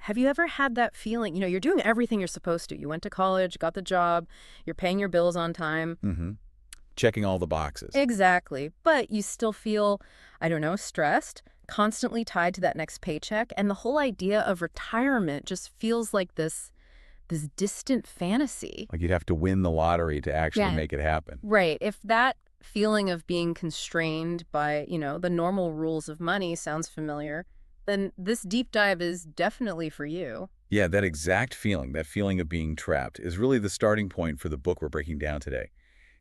Have you ever had that feeling, you're doing everything you're supposed to. You went to college, got the job, you're paying your bills on time. Mm-hmm. Checking all the boxes. Exactly. But you still feel, I don't know, stressed, constantly tied to that next paycheck. And the whole idea of retirement just feels like this distant fantasy. Like you'd have to win the lottery to actually Yeah. make it happen. Right. If that feeling of being constrained by, the normal rules of money sounds familiar, then this deep dive is definitely for you. Yeah, that exact feeling, that feeling of being trapped, is really the starting point for the book we're breaking down today.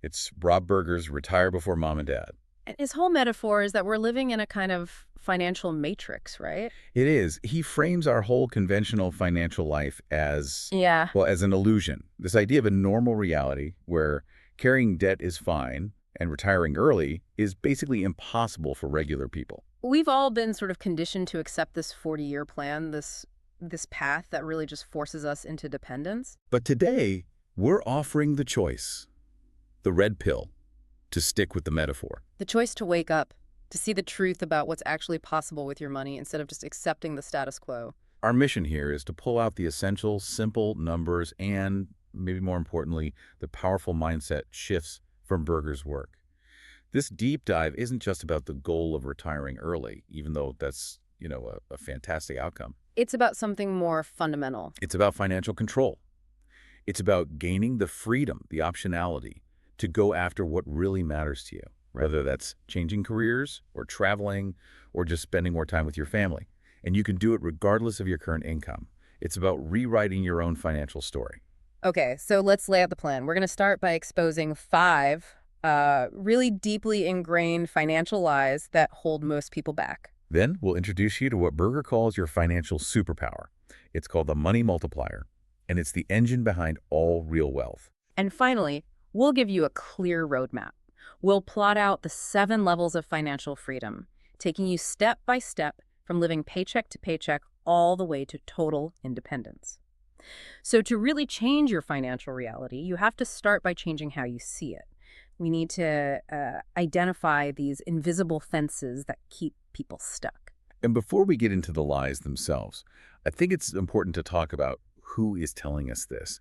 It's Rob Berger's Retire Before Mom and Dad. And his whole metaphor is that we're living in a kind of financial matrix, right? It is. He frames our whole conventional financial life as, Yeah. well, as an illusion. This idea of a normal reality where carrying debt is fine and retiring early is basically impossible for regular people. We've all been sort of conditioned to accept this 40-year plan, this path that really just forces us into dependence. But today, we're offering the choice, the red pill, to stick with the metaphor. The choice to wake up, to see the truth about what's actually possible with your money instead of just accepting the status quo. Our mission here is to pull out the essential, simple numbers and, maybe more importantly, the powerful mindset shifts from Berger's work. This deep dive isn't just about the goal of retiring early, even though that's, a fantastic outcome. It's about something more fundamental. It's about financial control. It's about gaining the freedom, the optionality, to go after what really matters to you, whether that's changing careers or traveling or just spending more time with your family. And you can do it regardless of your current income. It's about rewriting your own financial story. Okay, so let's lay out the plan. We're going to start by exposing 5 really deeply ingrained financial lies that hold most people back. Then we'll introduce you to what Berger calls your financial superpower. It's called the money multiplier, and it's the engine behind all real wealth. And finally, we'll give you a clear roadmap. We'll plot out the 7 levels of financial freedom, taking you step by step from living paycheck to paycheck all the way to total independence. So to really change your financial reality, you have to start by changing how you see it. We need to identify these invisible fences that keep people stuck. And before we get into the lies themselves, I think it's important to talk about who is telling us this.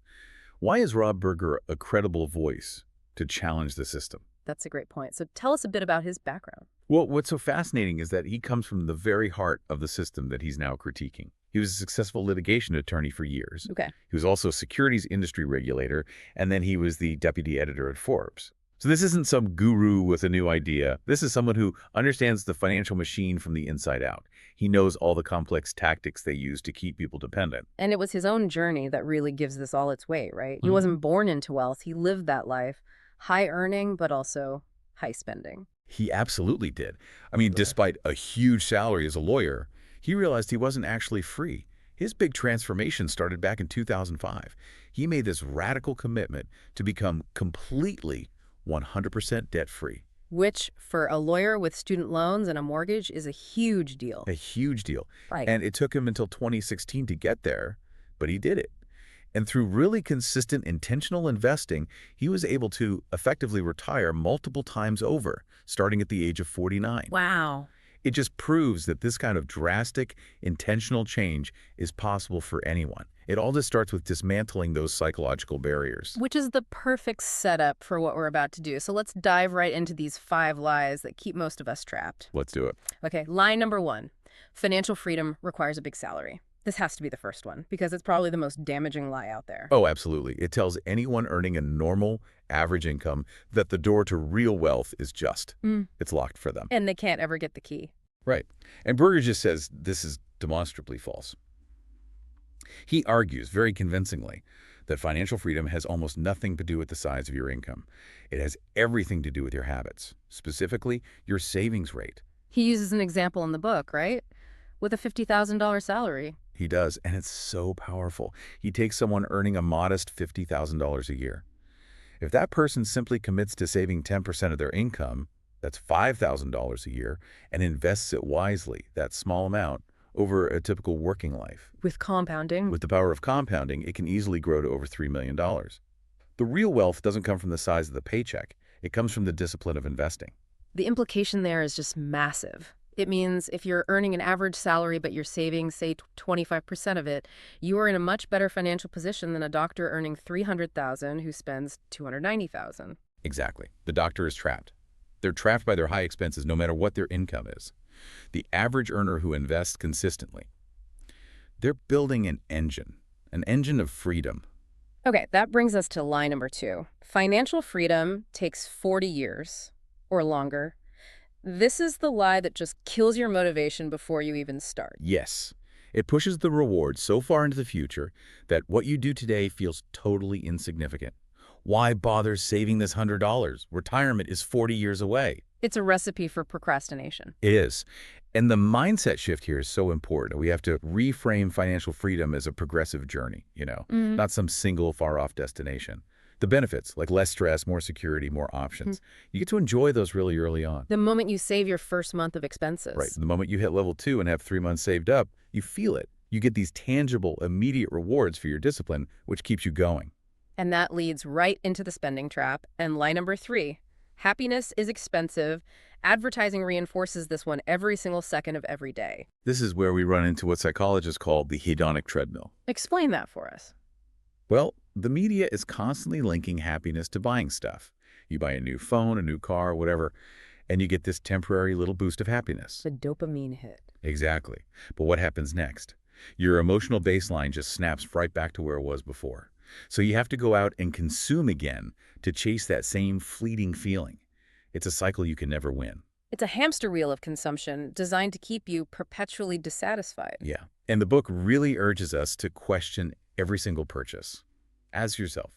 Why is Rob Berger a credible voice to challenge the system? That's a great point. So tell us a bit about his background. Well, what's so fascinating is that he comes from the very heart of the system that he's now critiquing. He was a successful litigation attorney for years. Okay. He was also a securities industry regulator, and then he was the deputy editor at Forbes. So this isn't some guru with a new idea. This is someone who understands the financial machine from the inside out. He knows all the complex tactics they use to keep people dependent. And it was his own journey that really gives this all its weight, right? He wasn't born into wealth. He lived that life, high earning, but also high spending. He absolutely did. I mean, despite a huge salary as a lawyer, he realized he wasn't actually free. His big transformation started back in 2005. He made this radical commitment to become completely 100% debt-free. Which, for a lawyer with student loans and a mortgage, is a huge deal. A huge deal. Right. And it took him until 2016 to get there, but he did it. And through really consistent, intentional investing, he was able to effectively retire multiple times over, starting at the age of 49. Wow. It just proves that this kind of drastic, intentional change is possible for anyone. It all just starts with dismantling those psychological barriers. Which is the perfect setup for what we're about to do. So let's dive right into these 5 lies that keep most of us trapped. Let's do it. Okay, lie number 1. Financial freedom requires a big salary. This has to be the first one because it's probably the most damaging lie out there. Oh, absolutely. It tells anyone earning a normal, average income that the door to real wealth is just. It's locked for them. And they can't ever get the key. Right. And Berger just says this is demonstrably false. He argues very convincingly that financial freedom has almost nothing to do with the size of your income. It has everything to do with your habits, specifically your savings rate. He uses an example in the book, right? With a $50,000 salary. He does, and it's so powerful. He takes someone earning a modest $50,000 a year. If that person simply commits to saving 10% of their income, that's $5,000 a year, and invests it wisely, that small amount, over a typical working life. With compounding. With the power of compounding, it can easily grow to over $3 million. The real wealth doesn't come from the size of the paycheck. It comes from the discipline of investing. The implication there is just massive. It means if you're earning an average salary but you're saving, say, 25% of it, you are in a much better financial position than a doctor earning $300,000 who spends $290,000. Exactly. The doctor is trapped. They're trapped by their high expenses no matter what their income is. The average earner who invests consistently, they're building an engine of freedom. Okay, that brings us to lie number 2. Financial freedom takes 40 years or longer. This is the lie that just kills your motivation before you even start. Yes, it pushes the reward so far into the future that what you do today feels totally insignificant. Why bother saving this $100? Retirement is 40 years away. It's a recipe for procrastination. It is. And the mindset shift here is so important. We have to reframe financial freedom as a progressive journey, not some single far-off destination. The benefits, like less stress, more security, more options, you get to enjoy those really early on. The moment you save your first month of expenses. Right. The moment you hit level 2 and have 3 months saved up, you feel it. You get these tangible, immediate rewards for your discipline, which keeps you going. And that leads right into the spending trap. And lie number 3, happiness is expensive. Advertising reinforces this one every single second of every day. This is where we run into what psychologists call the hedonic treadmill. Explain that for us. Well, the media is constantly linking happiness to buying stuff. You buy a new phone, a new car, whatever, and you get this temporary little boost of happiness. The dopamine hit. Exactly. But what happens next? Your emotional baseline just snaps right back to where it was before. So you have to go out and consume again to chase that same fleeting feeling. It's a cycle you can never win. It's a hamster wheel of consumption designed to keep you perpetually dissatisfied. Yeah. And the book really urges us to question every single purchase. Ask yourself,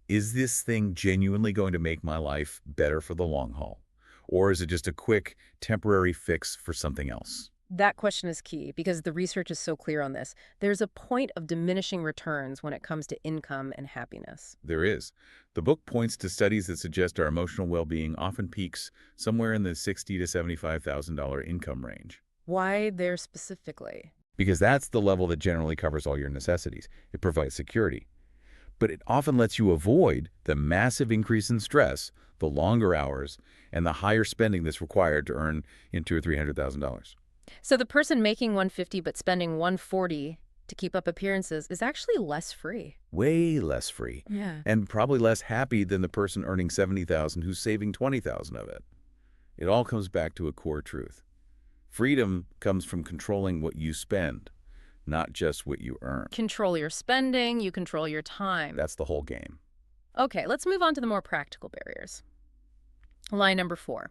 is this thing genuinely going to make my life better for the long haul? Or is it just a quick, temporary fix for something else? That question is key because the research is so clear on this. There's a point of diminishing returns when it comes to income and happiness. There is. The book points to studies that suggest our emotional well-being often peaks somewhere in the $60,000 to $75,000 income range. Why there specifically? Because that's the level that generally covers all your necessities. It provides security. But it often lets you avoid the massive increase in stress, the longer hours, and the higher spending that's required to earn in $200,000 or $300,000. So the person making $150 but spending $140 to keep up appearances is actually less free. Way less free. Yeah. And probably less happy than the person earning $70,000 who's saving $20,000 of it. It all comes back to a core truth. Freedom comes from controlling what you spend, not just what you earn. Control your spending, you control your time. That's the whole game. Okay, let's move on to the more practical barriers. Lie number 4.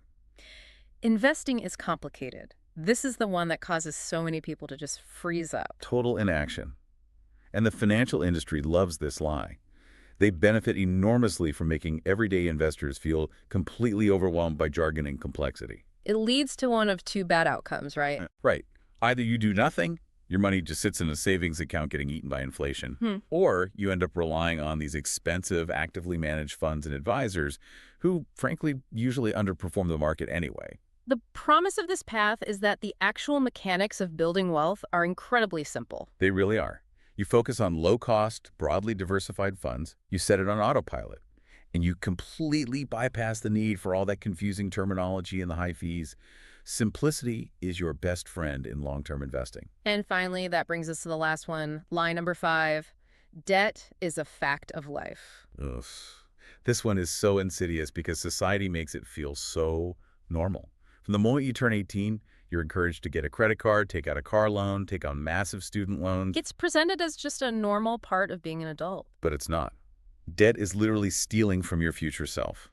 Investing is complicated. This is the one that causes so many people to just freeze up. Total inaction. And the financial industry loves this lie. They benefit enormously from making everyday investors feel completely overwhelmed by jargon and complexity. It leads to one of 2 bad outcomes, right? Right. Either you do nothing, your money just sits in a savings account getting eaten by inflation, or you end up relying on these expensive, actively managed funds and advisors who, frankly, usually underperform the market anyway. The promise of this path is that the actual mechanics of building wealth are incredibly simple. They really are. You focus on low-cost, broadly diversified funds, you set it on autopilot, and you completely bypass the need for all that confusing terminology and the high fees. Simplicity is your best friend in long-term investing. And finally, that brings us to the last one, lie number 5. Debt is a fact of life. Ugh. This one is so insidious because society makes it feel so normal. From the moment you turn 18, you're encouraged to get a credit card, take out a car loan, take on massive student loans. It's presented as just a normal part of being an adult. But it's not. Debt is literally stealing from your future self.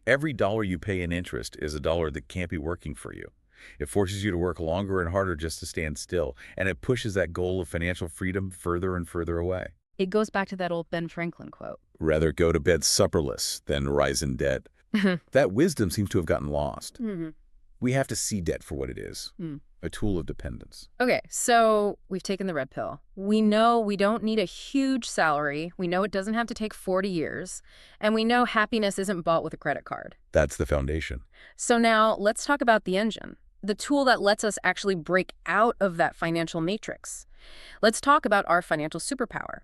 Every dollar you pay in interest is a dollar that can't be working for you. It forces you to work longer and harder just to stand still, and it pushes that goal of financial freedom further and further away. It goes back to that old Ben Franklin quote. Rather go to bed supperless than rise in debt. That wisdom seems to have gotten lost. We have to see debt for what it is, a tool of dependence. Okay, so we've taken the red pill. We know we don't need a huge salary. We know it doesn't have to take 40 years. And we know happiness isn't bought with a credit card. That's the foundation. So now let's talk about the engine, the tool that lets us actually break out of that financial matrix. Let's talk about our financial superpower,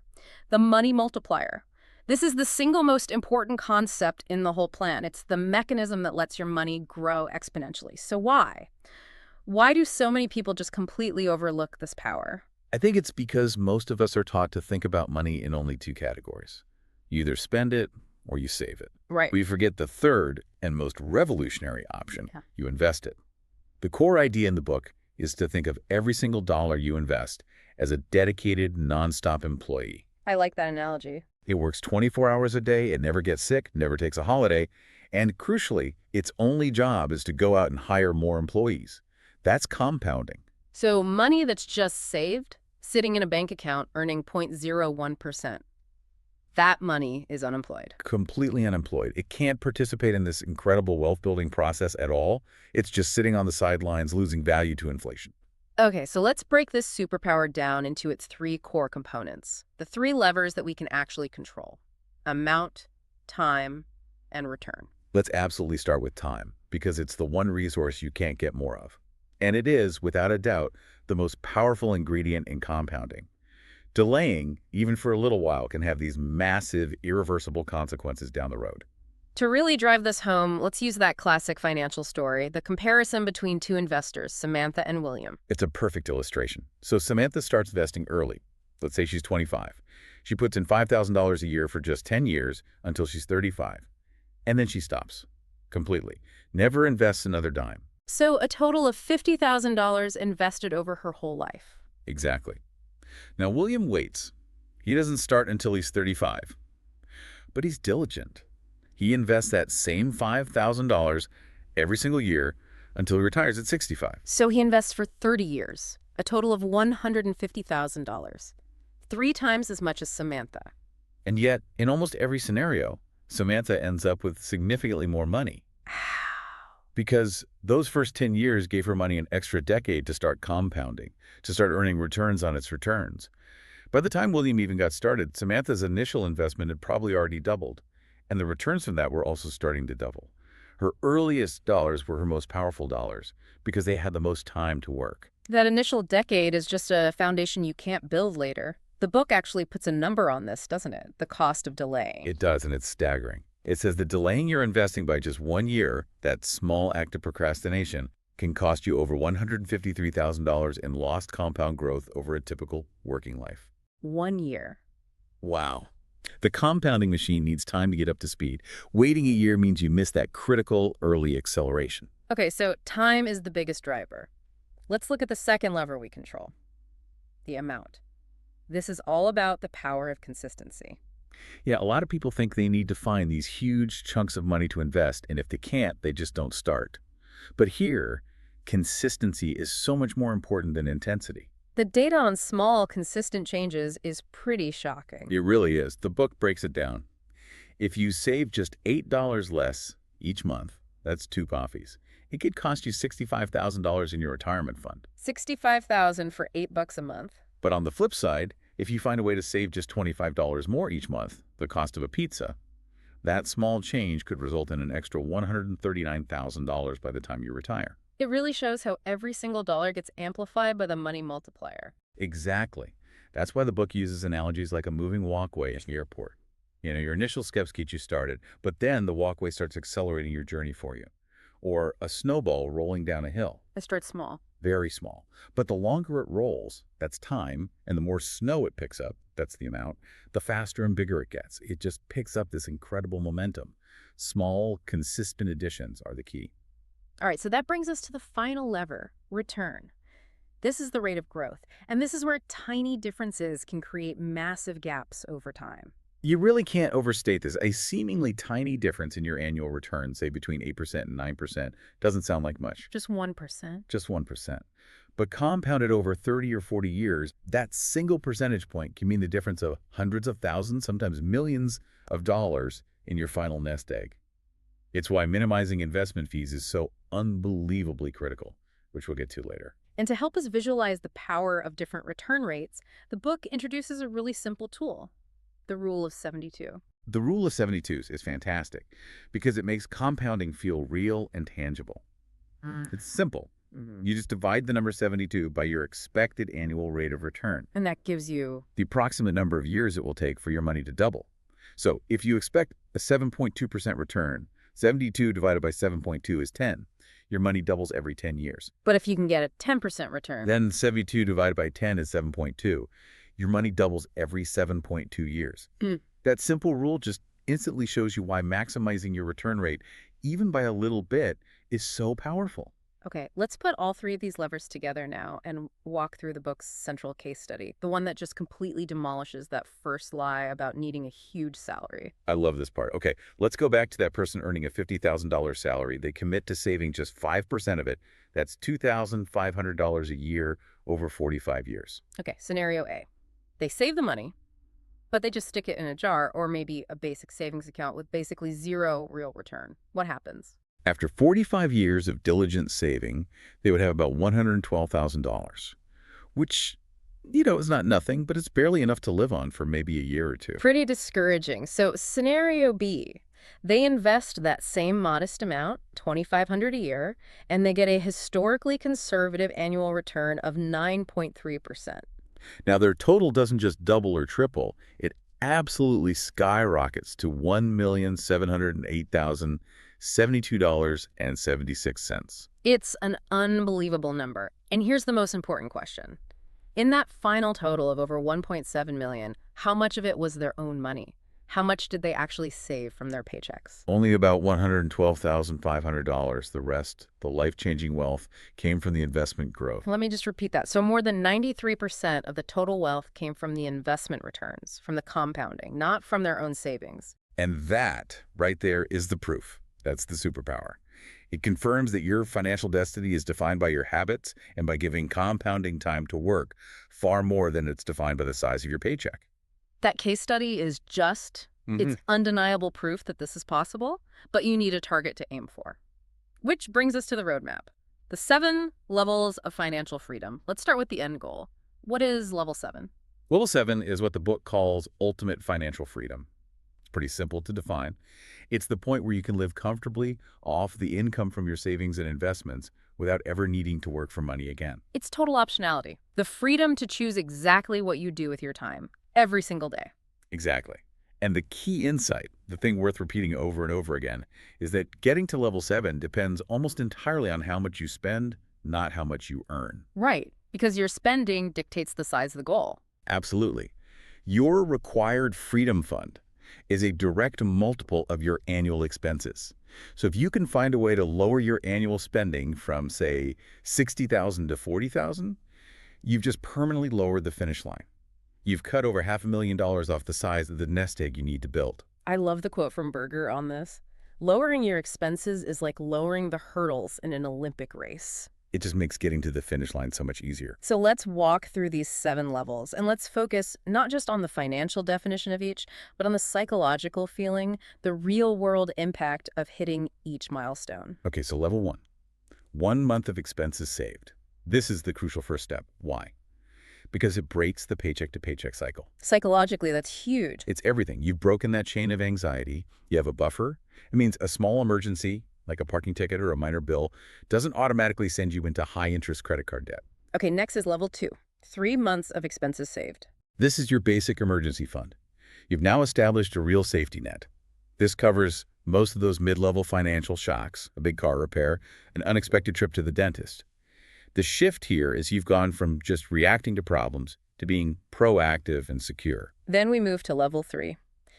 the money multiplier. This is the single most important concept in the whole plan. It's the mechanism that lets your money grow exponentially. So why? Why do so many people just completely overlook this power? I think it's because most of us are taught to think about money in only two categories. You either spend it or you save it. Right. We forget the third and most revolutionary option. Yeah. You invest it. The core idea in the book is to think of every single dollar you invest as a dedicated, nonstop employee. I like that analogy. It works 24 hours a day, it never gets sick, never takes a holiday, and crucially, its only job is to go out and hire more employees. That's compounding. So money that's just saved, sitting in a bank account earning 0.01%. That money is unemployed. Completely unemployed. It can't participate in this incredible wealth-building process at all. It's just sitting on the sidelines, losing value to inflation. Okay, so let's break this superpower down into its three core components. The three levers that we can actually control: amount, time, and return. Let's absolutely start with time, because it's the one resource you can't get more of. And it is, without a doubt, the most powerful ingredient in compounding. Delaying, even for a little while, can have these massive, irreversible consequences down the road. To really drive this home, let's use that classic financial story, the comparison between two investors, Samantha and William. It's a perfect illustration. So Samantha starts investing early. Let's say she's 25. She puts in $5,000 a year for just 10 years until she's 35. And then she stops. Completely. Never invests another dime. So a total of $50,000 invested over her whole life. Exactly. Now, William waits. He doesn't start until he's 35. But he's diligent. He invests that same $5,000 every single year until he retires at 65. So he invests for 30 years, a total of $150,000. 3 times as much as Samantha. And yet, in almost every scenario, Samantha ends up with significantly more money. Because those first 10 years gave her money an extra decade to start compounding, to start earning returns on its returns. By the time William even got started, Samantha's initial investment had probably already doubled, and the returns from that were also starting to double. Her earliest dollars were her most powerful dollars because they had the most time to work. That initial decade is just a foundation you can't build later. The book actually puts a number on this, doesn't it? The cost of delaying. It does, and it's staggering. It says that delaying your investing by just 1 year, that small act of procrastination, can cost you over $153,000 in lost compound growth over a typical working life. 1 year. Wow. The compounding machine needs time to get up to speed. Waiting a year means you miss that critical early acceleration. Okay, so time is the biggest driver. Let's look at the second lever we control, the amount. This is all about the power of consistency. Yeah, a lot of people think they need to find these huge chunks of money to invest, and if they can't, they just don't start. But here, consistency is so much more important than intensity. The data on small, consistent changes is pretty shocking. It really is. The book breaks it down. If you save just $8 less each month, that's 2 coffees, it could cost you $65,000 in your retirement fund. $65,000 for $8 a month. But on the flip side, if you find a way to save just $25 more each month, the cost of a pizza, that small change could result in an extra $139,000 by the time you retire. It really shows how every single dollar gets amplified by the money multiplier. Exactly. That's why the book uses analogies like a moving walkway at the airport. Your initial steps get you started, but then the walkway starts accelerating your journey for you. Or a snowball rolling down a hill. I start small. Very small. But the longer it rolls, that's time, and the more snow it picks up, that's the amount, the faster and bigger it gets. It just picks up this incredible momentum. Small, consistent additions are the key. All right, so that brings us to the final lever, return. This is the rate of growth, and this is where tiny differences can create massive gaps over time. You really can't overstate this. A seemingly tiny difference in your annual return, say between 8% and 9%, doesn't sound like much. Just 1%. Just 1%. But compounded over 30 or 40 years, that single percentage point can mean the difference of hundreds of thousands, sometimes millions of dollars in your final nest egg. It's why minimizing investment fees is so unbelievably critical, which we'll get to later. And to help us visualize the power of different return rates, the book introduces a really simple tool, the Rule of 72. The Rule of 72 is fantastic because it makes compounding feel real and tangible. It's simple. You just divide the number 72 by your expected annual rate of return. And that gives you the approximate number of years it will take for your money to double. So if you expect a 7.2% return, 72 divided by 7.2 is 10. your money doubles every 10 years. But if you can get a 10% return. Then 72 divided by 10 is 7.2. Your money doubles every 7.2 years. Mm. That simple rule just instantly shows you why maximizing your return rate, even by a little bit, is so powerful. Okay, let's put all three of these levers together now and walk through the book's central case study, the one that just completely demolishes that first lie about needing a huge salary. I love this part. Okay, let's go back to that person earning a $50,000 salary. They commit to saving just 5% of it. That's $2,500 a year over 45 years. Okay, scenario A. They save the money, but they just stick it in a jar or maybe a basic savings account with basically zero real return. What happens? After 45 years of diligent saving, they would have about $112,000, which, is not nothing, but it's barely enough to live on for maybe a year or two. Pretty discouraging. So scenario B, they invest that same modest amount, $2,500 a year, and they get a historically conservative annual return of 9.3%. Now, their total doesn't just double or triple. It absolutely skyrockets to $1,708,072.76. It's an unbelievable number. And here's the most important question. In that final total of over 1.7 million, how much of it was their own money? How much did they actually save from their paychecks? Only about $112,500. The rest, the life-changing wealth, came from the investment growth. Let me just repeat that. So more than 93% of the total wealth came from the investment returns, from the compounding, not from their own savings. And that, right there, is the proof. That's the superpower. It confirms that your financial destiny is defined by your habits and by giving compounding time to work, far more than it's defined by the size of your paycheck. That case study is it's undeniable proof that this is possible, but you need a target to aim for. Which brings us to the roadmap. The 7 levels of financial freedom. Let's start with the end goal. What is level 7? Level 7 is what the book calls ultimate financial freedom. It's pretty simple to define. It's the point where you can live comfortably off the income from your savings and investments without ever needing to work for money again. It's total optionality. The freedom to choose exactly what you do with your time every single day. Exactly. And the key insight, the thing worth repeating over and over again, is that getting to level 7 depends almost entirely on how much you spend, not how much you earn. Right, because your spending dictates the size of the goal. Absolutely. Your required freedom fund is a direct multiple of your annual expenses. So if you can find a way to lower your annual spending from, say, $60,000 to $40,000, you've just permanently lowered the finish line. You've cut over $500,000 off the size of the nest egg you need to build. I love the quote from Berger on this. Lowering your expenses is like lowering the hurdles in an Olympic race. It just makes getting to the finish line so much easier. So let's walk through these 7 levels, and let's focus not just on the financial definition of each, but on the psychological feeling, the real-world impact of hitting each milestone. Okay, so level 1. 1 month of expenses saved. This is the crucial first step. Why? Because it breaks the paycheck-to-paycheck cycle. Psychologically, that's huge. It's everything. You've broken that chain of anxiety. You have a buffer. It means a small emergency, like a parking ticket or a minor bill, doesn't automatically send you into high-interest credit card debt. Okay, next is level 2. 3 months of expenses saved. This is your basic emergency fund. You've now established a real safety net. This covers most of those mid-level financial shocks, a big car repair, an unexpected trip to the dentist. The shift here is you've gone from just reacting to problems to being proactive and secure. Then we move to level 3.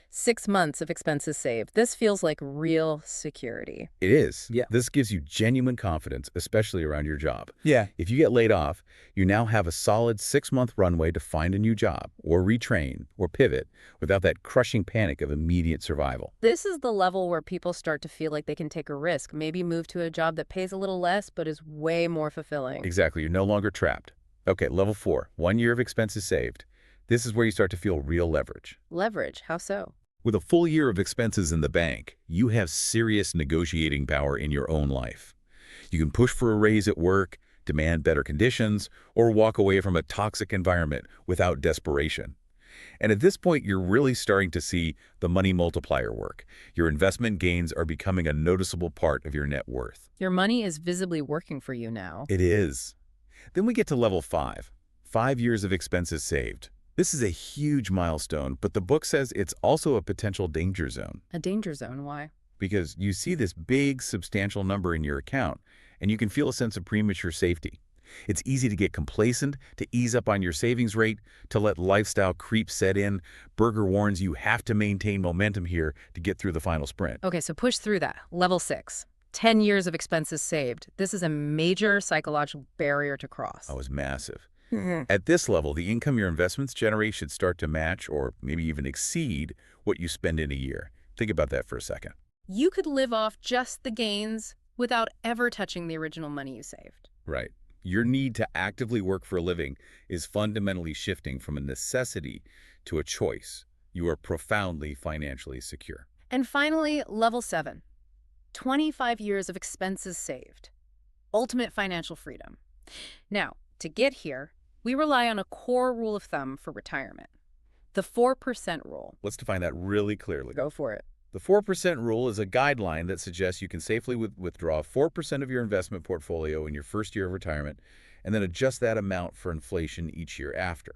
6 months of expenses saved. This feels like real security. It is. Yeah. This gives you genuine confidence, especially around your job. Yeah. If you get laid off, you now have a solid 6-month runway to find a new job or retrain or pivot without that crushing panic of immediate survival. This is the level where people start to feel like they can take a risk, maybe move to a job that pays a little less but is way more fulfilling. Exactly. You're no longer trapped. Okay, level 4, 1 year of expenses saved. This is where you start to feel real leverage. Leverage, how so? With a full year of expenses in the bank, you have serious negotiating power in your own life. You can push for a raise at work, demand better conditions, or walk away from a toxic environment without desperation. And at this point, you're really starting to see the money multiplier work. Your investment gains are becoming a noticeable part of your net worth. Your money is visibly working for you now. It is. Then we get to level 5, 5 years of expenses saved. This is a huge milestone, but the book says it's also a potential danger zone. A danger zone, why? because you see this big, substantial number in your account, and you can feel a sense of premature safety. It's easy to get complacent, to ease up on your savings rate, to let lifestyle creep set in. Berger warns you have to maintain momentum here to get through the final sprint. Okay, so push through that. Level 6. 10 years of expenses saved. This is a major psychological barrier to cross. Oh, it's massive. Mhm. At this level, the income your investments generate should start to match or maybe even exceed what you spend in a year. Think about that for a second. You could live off just the gains without ever touching the original money you saved. Right. Your need to actively work for a living is fundamentally shifting from a necessity to a choice. You are profoundly financially secure. And finally, level 7. 25 years of expenses saved. Ultimate financial freedom. Now, to get here, we rely on a core rule of thumb for retirement. The 4% rule. Let's define that really clearly. Go for it. The 4% rule is a guideline that suggests you can safely withdraw 4% of your investment portfolio in your first year of retirement and then adjust that amount for inflation each year after.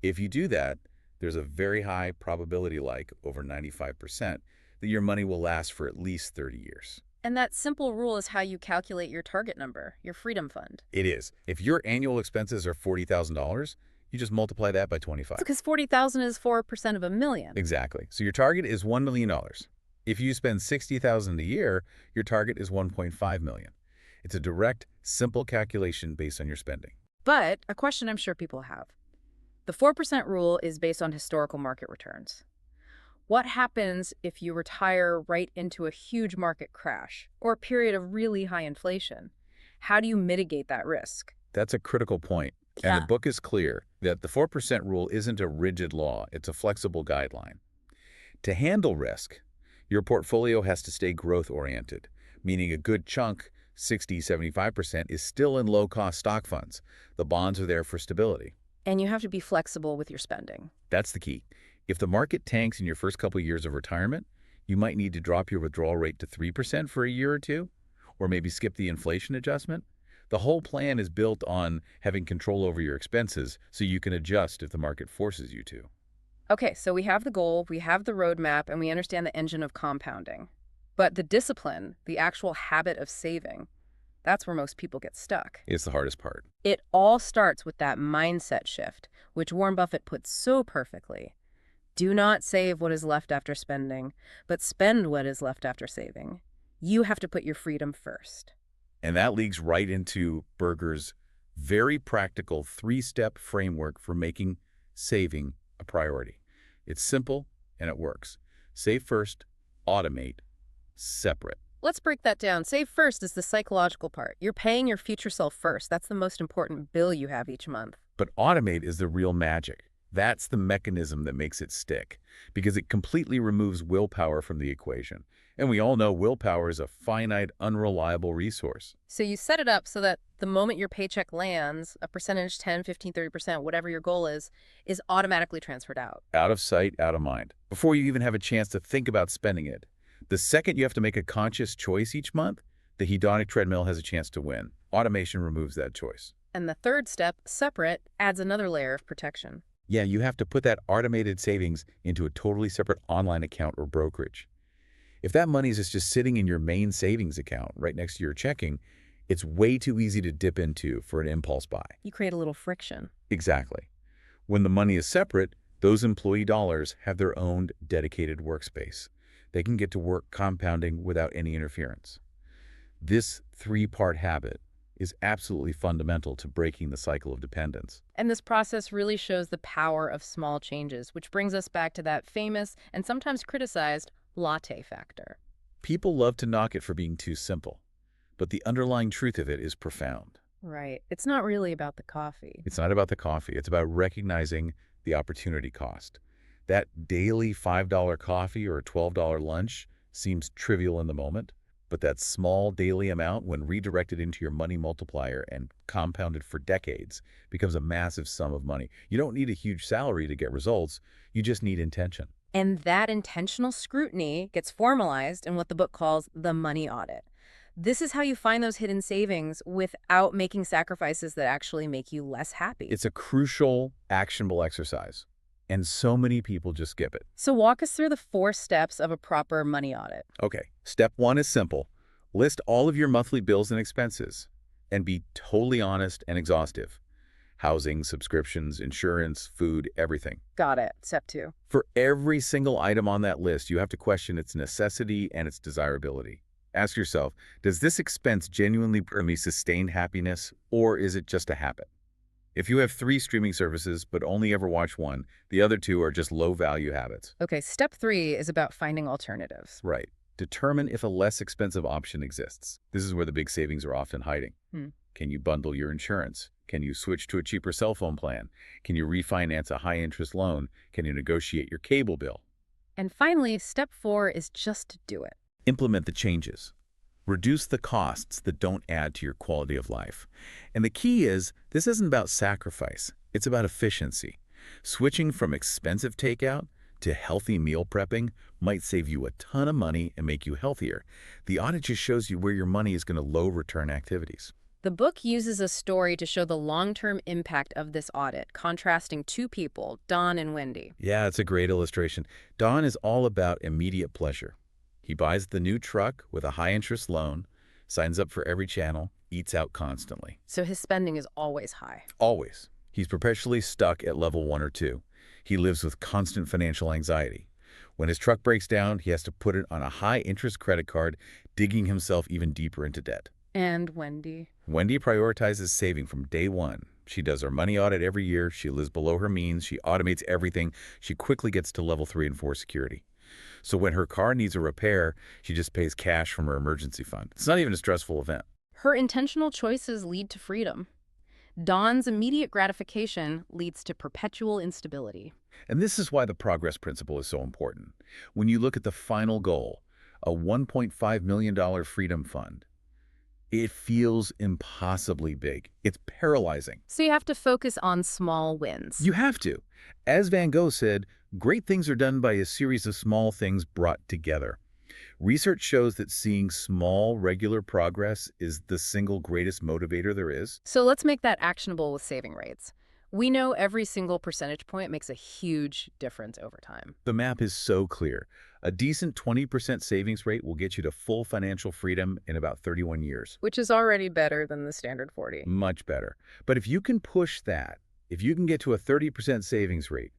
If you do that, there's a very high probability, like over 95%, that your money will last for at least 30 years. And that simple rule is how you calculate your target number, your freedom fund. It is. If your annual expenses are $40,000, you just multiply that by 25. Because 40,000 is 4% of a million. Exactly. So your target is $1 million. If you spend $60,000 a year, your target is $1.5 million. It's a direct, simple calculation based on your spending. But a question I'm sure people have. The 4% rule is based on historical market returns. What happens if you retire right into a huge market crash or a period of really high inflation? How do you mitigate that risk? That's a critical point. And the book is clear that the 4% rule isn't a rigid law. It's a flexible guideline. To handle risk, your portfolio has to stay growth-oriented, meaning a good chunk, 60–75%, is still in low-cost stock funds. The bonds are there for stability. And you have to be flexible with your spending. That's the key. If the market tanks in your first couple of years of retirement, you might need to drop your withdrawal rate to 3% for a year or two, or maybe skip the inflation adjustment. The whole plan is built on having control over your expenses so you can adjust if the market forces you to. Okay, so we have the goal, we have the roadmap, and we understand the engine of compounding. But the discipline, the actual habit of saving, that's where most people get stuck. It's the hardest part. It all starts with that mindset shift, which Warren Buffett puts so perfectly. Do not save what is left after spending, but spend what is left after saving. You have to put your freedom first. And that leads right into Berger's very practical 3-step framework for making saving a priority. It's simple and it works. Save first, automate, separate. Let's break that down. Save first is the psychological part. You're paying your future self first. That's the most important bill you have each month. But automate is the real magic. That's the mechanism that makes it stick, because it completely removes willpower from the equation. And we all know willpower is a finite, unreliable resource. So you set it up so that the moment your paycheck lands, a percentage, 10, 15, 30%, whatever your goal is automatically transferred out. Out of sight, out of mind. Before you even have a chance to think about spending it. The second you have to make a conscious choice each month, the hedonic treadmill has a chance to win. Automation removes that choice. And the third step, separate, adds another layer of protection. Yeah, you have to put that automated savings into a totally separate online account or brokerage. If that money is just sitting in your main savings account right next to your checking, it's way too easy to dip into for an impulse buy. You create a little friction. Exactly. When the money is separate, those employee dollars have their own dedicated workspace. They can get to work compounding without any interference. This 3-part habit is absolutely fundamental to breaking the cycle of dependence. And this process really shows the power of small changes, which brings us back to that famous and sometimes criticized latte factor. People love to knock it for being too simple, but the underlying truth of it is profound. Right. It's not really about the coffee. It's not about the coffee. It's about recognizing the opportunity cost. That daily $5 coffee or $12 lunch seems trivial in the moment, but that small daily amount, when redirected into your money multiplier and compounded for decades, becomes a massive sum of money. You don't need a huge salary to get results. You just need intention. And that intentional scrutiny gets formalized in what the book calls the money audit. This is how you find those hidden savings without making sacrifices that actually make you less happy. It's a crucial, actionable exercise. And so many people just skip it. So walk us through the 4 steps of a proper money audit. Okay, step 1 is simple. List all of your monthly bills and expenses and be totally honest and exhaustive. Housing, subscriptions, insurance, food, everything. Got it. Step 2. For every single item on that list, you have to question its necessity and its desirability. Ask yourself, does this expense genuinely bring me sustained happiness, or is it just a habit? If you have 3 streaming services but only ever watch one, the other 2 are just low-value habits. Okay, step 3 is about finding alternatives. Right. Determine if a less expensive option exists. This is where the big savings are often hiding. Can you bundle your insurance? Can you switch to a cheaper cell phone plan? Can you refinance a high-interest loan? Can you negotiate your cable bill? And finally, step 4 is just to do it. Implement the changes. Reduce the costs that don't add to your quality of life. And the key is, this isn't about sacrifice. It's about efficiency. Switching from expensive takeout to healthy meal prepping might save you a ton of money and make you healthier. The audit just shows you where your money is going to low-return activities. The book uses a story to show the long-term impact of this audit, contrasting 2 people, Don and Wendy. Yeah, it's a great illustration. Don is all about immediate pleasure. He buys the new truck with a high-interest loan, signs up for every channel, eats out constantly. So his spending is always high. Always. He's perpetually stuck at level 1 or 2. He lives with constant financial anxiety. When his truck breaks down, he has to put it on a high-interest credit card, digging himself even deeper into debt. And Wendy? Wendy prioritizes saving from day 1. She does her money audit every year. She lives below her means. She automates everything. She quickly gets to level 3 and 4 security. So when her car needs a repair, she just pays cash from her emergency fund. It's not even a stressful event. Her intentional choices lead to freedom. Don's immediate gratification leads to perpetual instability. And this is why the progress principle is so important. When you look at the final goal, a $1.5 million freedom fund, it feels impossibly big. It's paralyzing. So you have to focus on small wins. You have to. As Van Gogh said, great things are done by a series of small things brought together. Research shows that seeing small, regular progress is the single greatest motivator there is. So let's make that actionable with saving rates. We know every single percentage point makes a huge difference over time. The map is so clear. A decent 20% savings rate will get you to full financial freedom in about 31 years. Which is already better than the standard 40. Much better. But if you can push that, if you can get to a 30% savings rate,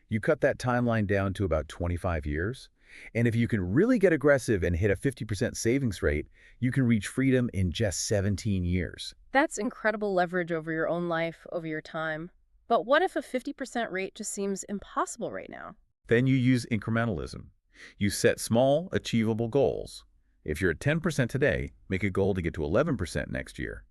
you cut that timeline down to about 25 years. And if you can really get aggressive and hit a 50% savings rate, you can reach freedom in just 17 years. That's incredible leverage over your own life, over your time. But what if a 50% rate just seems impossible right now? Then you use incrementalism. You set small, achievable goals. If you're at 10% today, make a goal to get to 11% next year,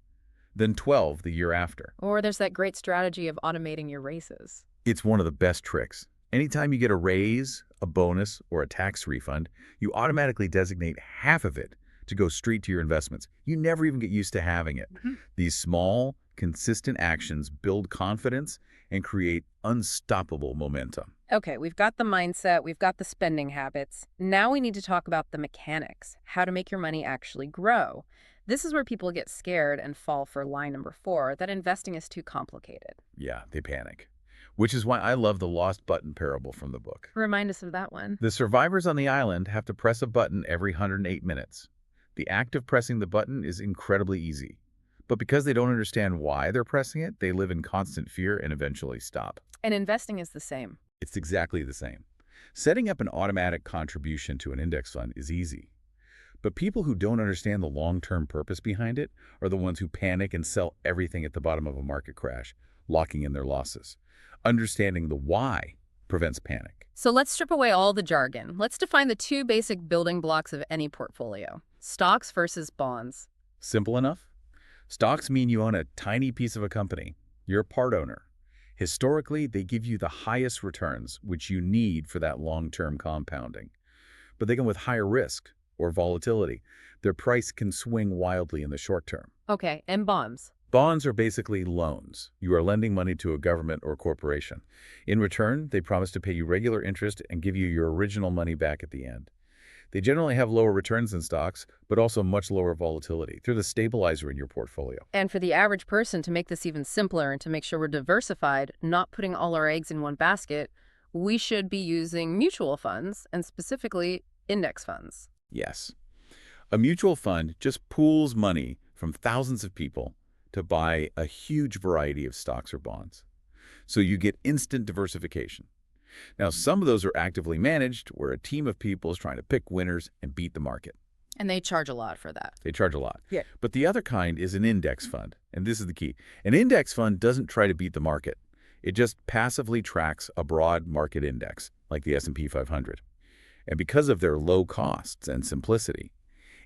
then 12 the year after. Or there's that great strategy of automating your races. It's one of the best tricks. Anytime you get a raise, a bonus, or a tax refund, you automatically designate half of it to go straight to your investments. You never even get used to having it. These small, consistent actions build confidence and create unstoppable momentum. Okay, we've got the mindset, we've got the spending habits. Now we need to talk about the mechanics, how to make your money actually grow. This is where people get scared and fall for line number 4, that investing is too complicated. Yeah, they panic. Which is why I love the lost button parable from the book. Remind us of that one. The survivors on the island have to press a button every 108 minutes. The act of pressing the button is incredibly easy. But because they don't understand why they're pressing it, they live in constant fear and eventually stop. And investing is the same. It's exactly the same. Setting up an automatic contribution to an index fund is easy. But people who don't understand the long-term purpose behind it are the ones who panic and sell everything at the bottom of a market crash, locking in their losses. Understanding the why prevents panic. So let's strip away all the jargon. Let's define the 2 basic building blocks of any portfolio. Stocks versus bonds. Simple enough? Stocks mean you own a tiny piece of a company. You're a part owner. Historically, they give you the highest returns, which you need for that long-term compounding. But they come with higher risk or volatility. Their price can swing wildly in the short term. Okay, and bonds. Bonds are basically loans. You are lending money to a government or corporation. In return, they promise to pay you regular interest and give you your original money back at the end. They generally have lower returns than stocks, but also much lower volatility. They're the stabilizer in your portfolio. And for the average person, to make this even simpler and to make sure we're diversified, not putting all our eggs in one basket, we should be using mutual funds and specifically index funds. Yes. A mutual fund just pools money from thousands of people to buy a huge variety of stocks or bonds. So you get instant diversification. Now, some of those are actively managed, where a team of people is trying to pick winners and beat the market. And they charge a lot for that. They charge a lot. Yeah. But the other kind is an index fund, and this is the key. An index fund doesn't try to beat the market. It just passively tracks a broad market index, like the S&P 500. And because of their low costs and simplicity,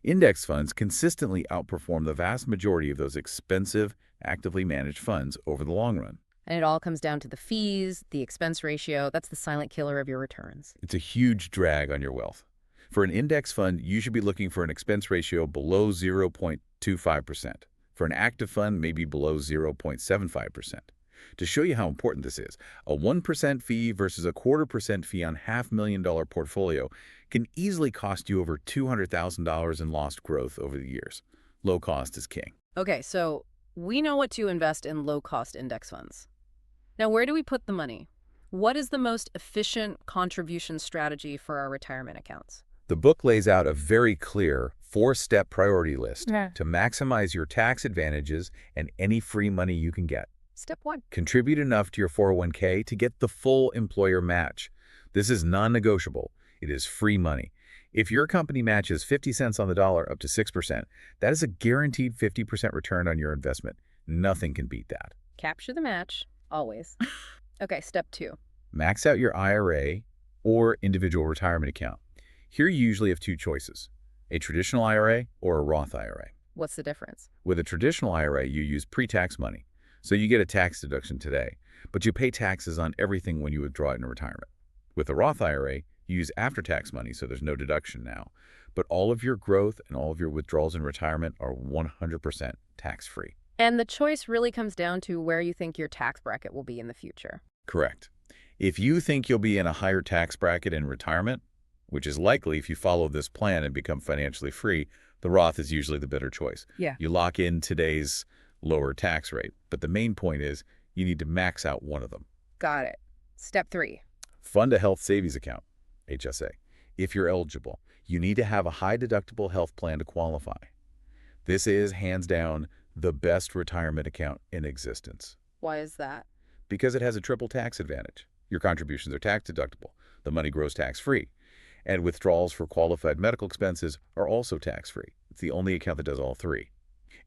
index funds consistently outperform the vast majority of those expensive, actively managed funds over the long run. And it all comes down to the fees, the expense ratio. That's the silent killer of your returns. It's a huge drag on your wealth. For an index fund, you should be looking for an expense ratio below 0.25%. For an active fund, maybe below 0.75%. To show you how important this is, a 1% fee versus a 0.25% fee on $500,000 portfolio can easily cost you over $200,000 in lost growth over the years. Low cost is king. Okay, so we know what to invest in low-cost index funds. Now, where do we put the money? What is the most efficient contribution strategy for our retirement accounts? The book lays out a very clear 4-step priority list Yeah. to maximize your tax advantages and any free money you can get. Step 1. Contribute enough to your 401k to get the full employer match. This is non-negotiable. It is free money. If your company matches 50 cents on the dollar up to 6%, that is a guaranteed 50% return on your investment. Nothing can beat that. Capture the match, always. Okay, step 2. Max out your IRA or individual retirement account. Here you usually have 2 choices, a traditional IRA or a Roth IRA. What's the difference? With a traditional IRA, you use pre-tax money, so you get a tax deduction today, but you pay taxes on everything when you withdraw it in retirement. With a Roth IRA, you use after-tax money, so there's no deduction now, but all of your growth and all of your withdrawals in retirement are 100% tax-free. And the choice really comes down to where you think your tax bracket will be in the future. Correct. If you think you'll be in a higher tax bracket in retirement, which is likely if you follow this plan and become financially free, the Roth is usually the better choice. Yeah. You lock in today's lower tax rate, but the main point is you need to max out one of them. Got it. Step 3. Fund a health savings account, HSA. If you're eligible, you need to have a high deductible health plan to qualify. This is, hands down, the best retirement account in existence Why is that? because it has a triple tax advantage. Your contributions are tax deductible. The money grows tax-free. And withdrawals for qualified medical expenses are also tax-free. It's the only account that does all 3.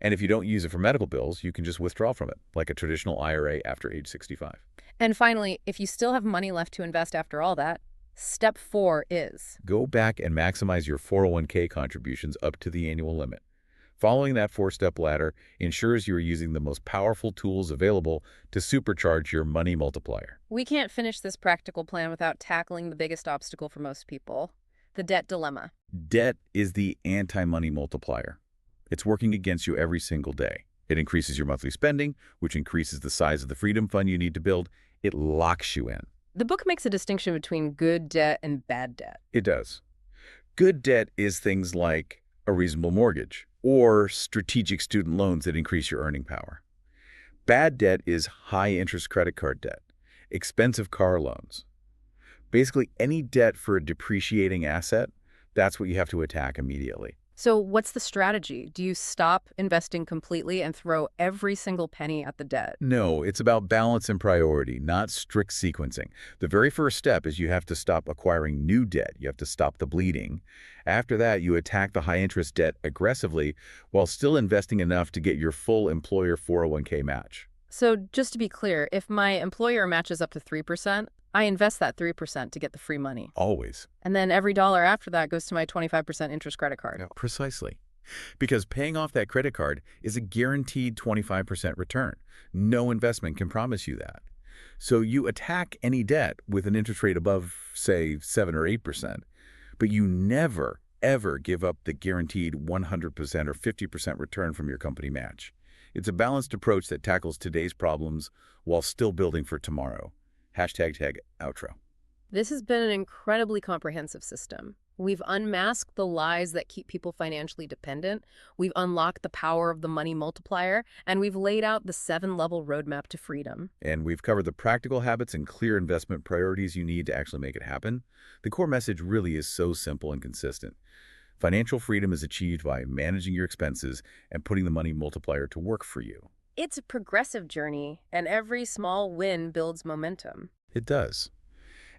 And if you don't use it for medical bills, you can just withdraw from it, like a traditional IRA after age 65. And finally, if you still have money left to invest after all that, step 4 is Go back and maximize your 401k contributions up to the annual limit. Following that 4-step ladder ensures you are using the most powerful tools available to supercharge your money multiplier. we can't finish this practical plan without tackling the biggest obstacle for most people, the debt dilemma. Debt is the anti-money multiplier. It's working against you every single day. It increases your monthly spending, which increases the size of the freedom fund you need to build. It locks you in. The book makes a distinction between good debt and bad debt. It does. Good debt is things like a reasonable mortgage or strategic student loans that increase your earning power. Bad debt is high-interest credit card debt, expensive car loans. Basically, any debt for a depreciating asset, that's what you have to attack immediately. So what's the strategy? Do you stop investing completely and throw every single penny at the debt? No, it's about balance and priority, not strict sequencing. The very first step is you have to stop acquiring new debt. You have to stop the bleeding. After that, you attack the high-interest debt aggressively while still investing enough to get your full employer 401k match. So just to be clear, if my employer matches up to 3%, I invest that 3% to get the free money. Always. And then every dollar after that goes to my 25% interest credit card. Precisely. Because paying off that credit card is a guaranteed 25% return. No investment can promise you that. So you attack any debt with an interest rate above, say, 7 or 8%, but you never, ever give up the guaranteed 100% or 50% return from your company match. It's a balanced approach that tackles today's problems while still building for tomorrow. #outro. This has been an incredibly comprehensive system. We've unmasked the lies that keep people financially dependent. We've unlocked the power of the money multiplier, and we've laid out the 7-level roadmap to freedom. And we've covered the practical habits and clear investment priorities you need to actually make it happen. The core message really is so simple and consistent. Financial freedom is achieved by managing your expenses and putting the money multiplier to work for you. It's a progressive journey, and every small win builds momentum. It does.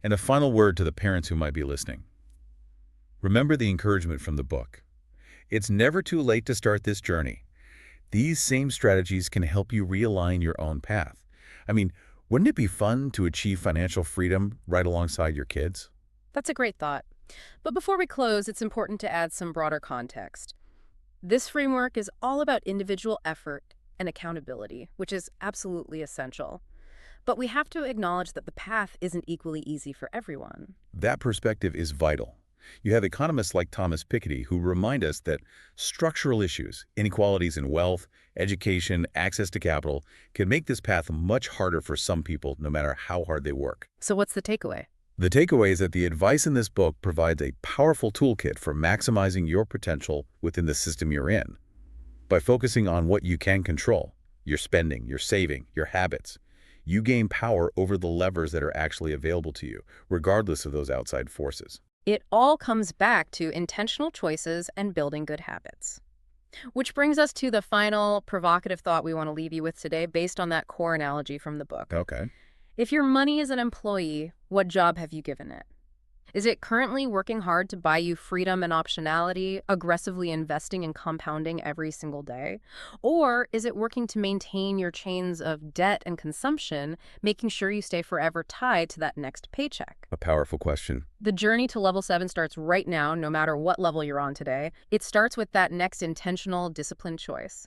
And a final word to the parents who might be listening. Remember the encouragement from the book. It's never too late to start this journey. These same strategies can help you realign your own path. I mean, wouldn't it be fun to achieve financial freedom right alongside your kids? That's a great thought. But before we close, it's important to add some broader context. This framework is all about individual effort and accountability, which is absolutely essential. But we have to acknowledge that the path isn't equally easy for everyone. That perspective is vital. You have economists like Thomas Piketty who remind us that structural issues, inequalities in wealth, education, access to capital, can make this path much harder for some people no matter how hard they work. So what's the takeaway? The takeaway is that the advice in this book provides a powerful toolkit for maximizing your potential within the system you're in. By focusing on what you can control, your spending, your saving, your habits, you gain power over the levers that are actually available to you, regardless of those outside forces. It all comes back to intentional choices and building good habits. Which brings us to the final provocative thought we want to leave you with today based on that core analogy from the book. Okay. If your money is an employee, what job have you given it? Is it currently working hard to buy you freedom and optionality, aggressively investing and compounding every single day? Or is it working to maintain your chains of debt and consumption, making sure you stay forever tied to that next paycheck? A powerful question. The journey to level 7 starts right now, no matter what level you're on today. It starts with that next intentional, disciplined choice.